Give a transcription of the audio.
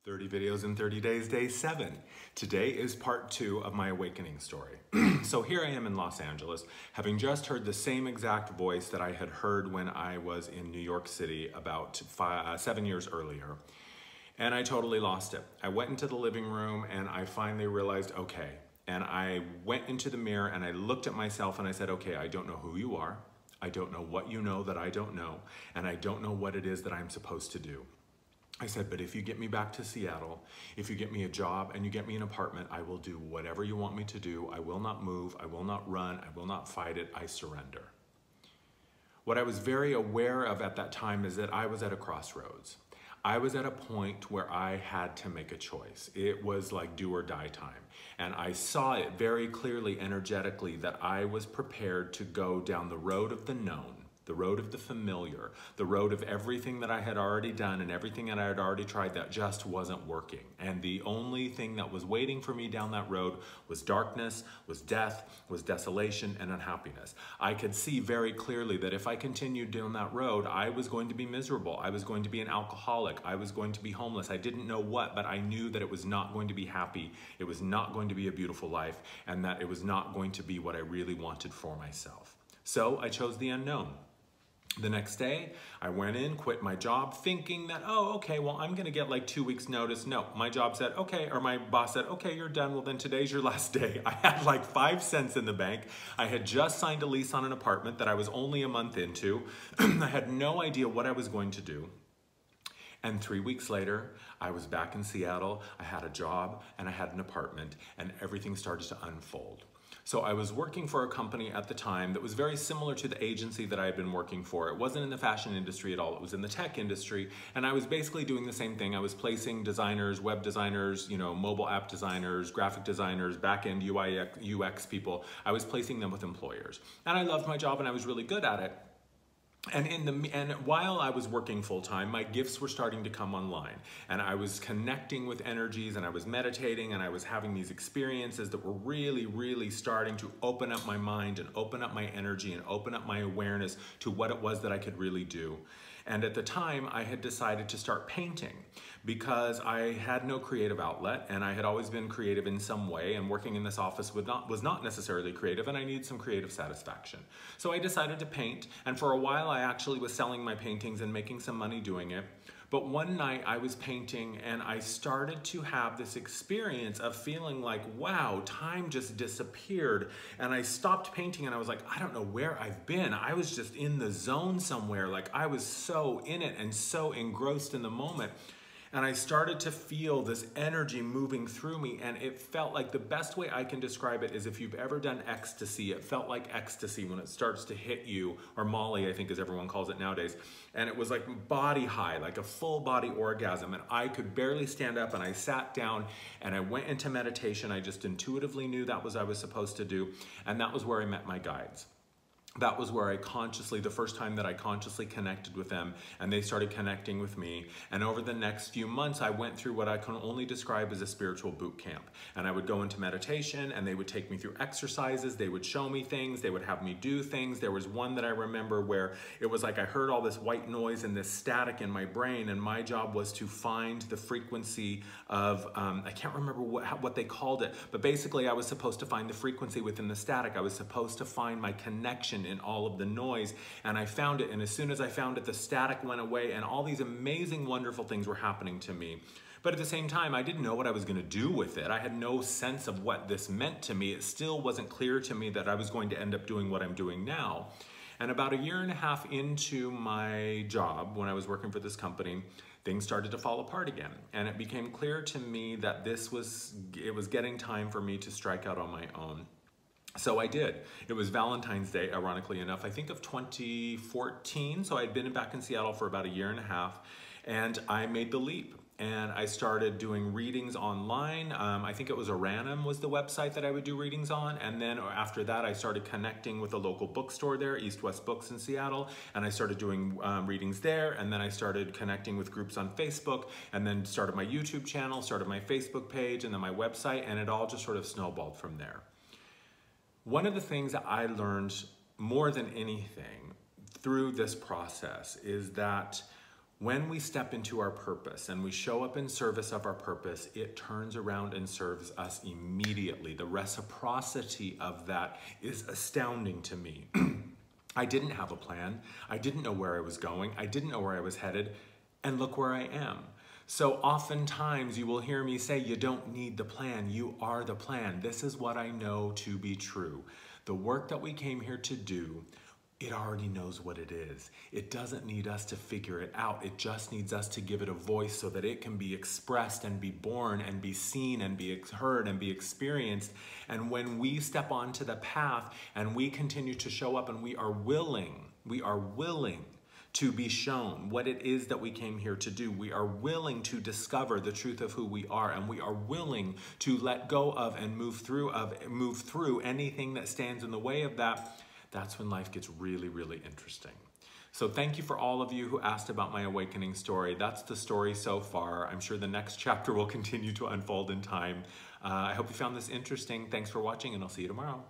30 videos in 30 days, day 7. Today is part 2 of my awakening story. So here I am in Los Angeles, having just heard the same exact voice that I had heard when I was in New York City about 7 years earlier. And I totally lost it. I went into the living room and I finally realized, okay. And I went into the mirror and I looked at myself and I said, okay, I don't know who you are. I don't know what you know that I don't know. And I don't know what it is that I'm supposed to do. I said, but if you get me back to Seattle, if you get me a job and you get me an apartment, I will do whatever you want me to do. I will not move. I will not run. I will not fight it. I surrender. What I was very aware of at that time is that I was at a crossroads. I was at a point where I had to make a choice. It was like do or die time. And I saw it very clearly, energetically, that I was prepared to go down the road of the known, the road of the familiar, the road of everything that I had already done and everything that I had already tried that just wasn't working. And the only thing that was waiting for me down that road was darkness, was death, was desolation, and unhappiness. I could see very clearly that if I continued down that road, I was going to be miserable. I was going to be an alcoholic. I was going to be homeless. I didn't know what, but I knew that it was not going to be happy. It was not going to be a beautiful life, and that it was not going to be what I really wanted for myself. So I chose the unknown. The next day, I went in, quit my job, thinking that, oh, okay, well, I'm gonna get like 2 weeks notice. No, my job said, okay, or my boss said, okay, you're done. Well, then today's your last day. I had like 5 cents in the bank. I had just signed a lease on an apartment that I was only a month into. I had no idea what I was going to do. And 3 weeks later, I was back in Seattle. I had a job and I had an apartment, and everything started to unfold. So I was working for a company at the time that was very similar to the agency that I had been working for. It wasn't in the fashion industry at all. It was in the tech industry. And I was basically doing the same thing. I was placing designers, web designers, mobile app designers, graphic designers, back-end UI, UX people. I was placing them with employers. And I loved my job and I was really good at it. And while I was working full-time, my gifts were starting to come online, and I was connecting with energies, and I was meditating, and I was having these experiences that were really, really starting to open up my mind and open up my energy and open up my awareness to what it was that I could really do. And at the time, I had decided to start painting because I had no creative outlet, and I had always been creative in some way, and working in this office was not necessarily creative, and I needed some creative satisfaction. So I decided to paint, and for a while I actually was selling my paintings and making some money doing it. But one night I was painting and I started to have this experience of feeling like, wow, time just disappeared. And I stopped painting and I was like, I don't know where I've been. I was just in the zone somewhere. Like I was so in it and so engrossed in the moment. And I started to feel this energy moving through me, and it felt like the best way I can describe it is if you've ever done ecstasy, it felt like ecstasy when it starts to hit you, or Molly, I think as everyone calls it nowadays. And it was like body high, like a full body orgasm, and I could barely stand up, and I sat down and I went into meditation. I just intuitively knew that was what I was supposed to do, and that was where I met my guides. That was where the first time that I consciously connected with them, and they started connecting with me. And over the next few months, I went through what I can only describe as a spiritual boot camp. And I would go into meditation, and they would take me through exercises. They would show me things. They would have me do things. There was one that I remember where it was like I heard all this white noise and this static in my brain, and my job was to find the frequency of, I can't remember what they called it, but basically I was supposed to find the frequency within the static. I was supposed to find my connection in all of the noise, and I found it, and as soon as I found it, the static went away, and all these amazing, wonderful things were happening to me. But at the same time, I didn't know what I was going to do with it. I had no sense of what this meant to me. It still wasn't clear to me that I was going to end up doing what I'm doing now. And about 1.5 years into my job, when I was working for this company, things started to fall apart again. And it became clear to me that it was getting time for me to strike out on my own. So I did. It was Valentine's Day, ironically enough, I think of 2014. So I'd been back in Seattle for about 1.5 years, and I made the leap. And I started doing readings online. I think it was Aranum was the website that I would do readings on. And then after that, I started connecting with a local bookstore there, East West Books in Seattle. And I started doing readings there. And then I started connecting with groups on Facebook, and then started my YouTube channel, started my Facebook page, and then my website. And it all just sort of snowballed from there. One of the things that I learned more than anything through this process is that When we step into our purpose and we show up in service of our purpose, it turns around and serves us immediately. The reciprocity of that is astounding to me. I didn't have a plan. I didn't know where I was going. I didn't know where I was headed. And look where I am. So oftentimes you will hear me say, you don't need the plan. You are the plan. This is what I know to be true. The work that we came here to do, it already knows what it is. It doesn't need us to figure it out. It just needs us to give it a voice so that it can be expressed and be born and be seen and be heard and be experienced. And when we step onto the path and we continue to show up and we are willing to be shown what it is that we came here to do. We are willing to discover the truth of who we are, and we are willing to let go of and move through anything that stands in the way of that. That's when life gets really, really interesting. So thank you for all of you who asked about my awakening story. That's the story so far. I'm sure the next chapter will continue to unfold in time. I hope you found this interesting. Thanks for watching, and I'll see you tomorrow.